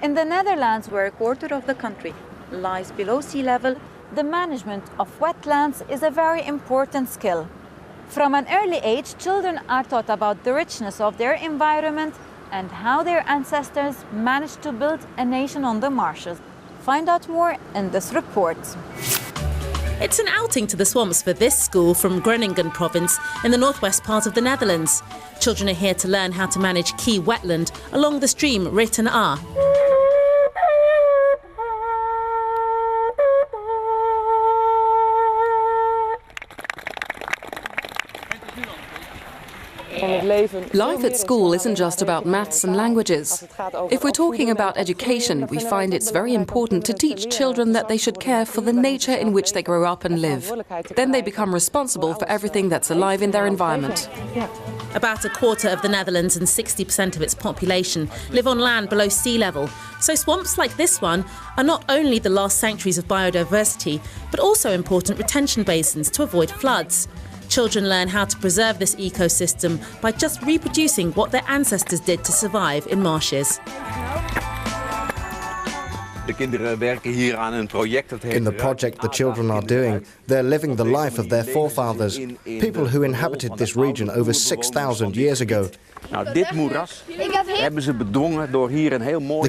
In the Netherlands, where a quarter of the country lies below sea level, the management of wetlands is a very important skill. From an early age, children are taught about the richness of their environment and how their ancestors managed to build a nation on the marshes. Find out more in this report. It's an outing to the swamps for this school from Groningen province in the northwest part of the Netherlands. Children are here to learn how to manage key wetland along the stream Ritten Aa. Life at school isn't just about maths and languages. If we're talking about education, we find it's very important to teach children that they should care for the nature in which they grow up and live. Then they become responsible for everything that's alive in their environment. About a quarter of the Netherlands and 60% of its population live on land below sea level. So swamps like this one are not only the last sanctuaries of biodiversity, but also important retention basins to avoid floods. Children learn how to preserve this ecosystem by just reproducing what their ancestors did to survive in marshes. In the project the children are doing, they're living the life of their forefathers, people who inhabited this region over 6,000 years ago. The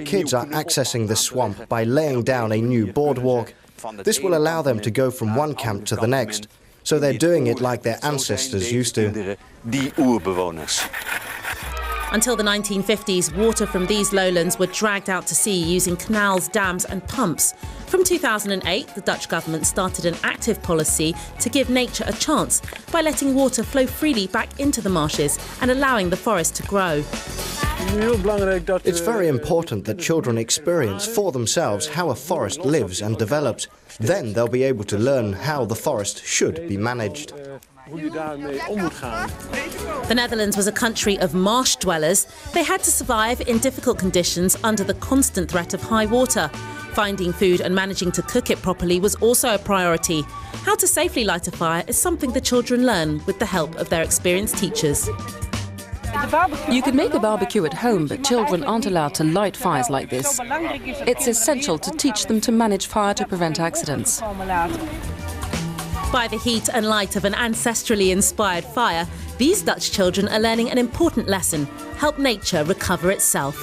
kids are accessing the swamp by laying down a new boardwalk. This will allow them to go from one camp to the next. So they're doing it like their ancestors used to. Until the 1950s, water from these lowlands were dragged out to sea using canals, dams and pumps. From 2008, the Dutch government started an active policy to give nature a chance by letting water flow freely back into the marshes and allowing the forest to grow. It's very important that children experience for themselves how a forest lives and develops. Then they'll be able to learn how the forest should be managed. The Netherlands was a country of marsh dwellers. They had to survive in difficult conditions under the constant threat of high water. Finding food and managing to cook it properly was also a priority. How to safely light a fire is something the children learn with the help of their experienced teachers. You can make a barbecue at home, but children aren't allowed to light fires like this. It's essential to teach them to manage fire to prevent accidents. By the heat and light of an ancestrally inspired fire, these Dutch children are learning an important lesson: help nature recover itself.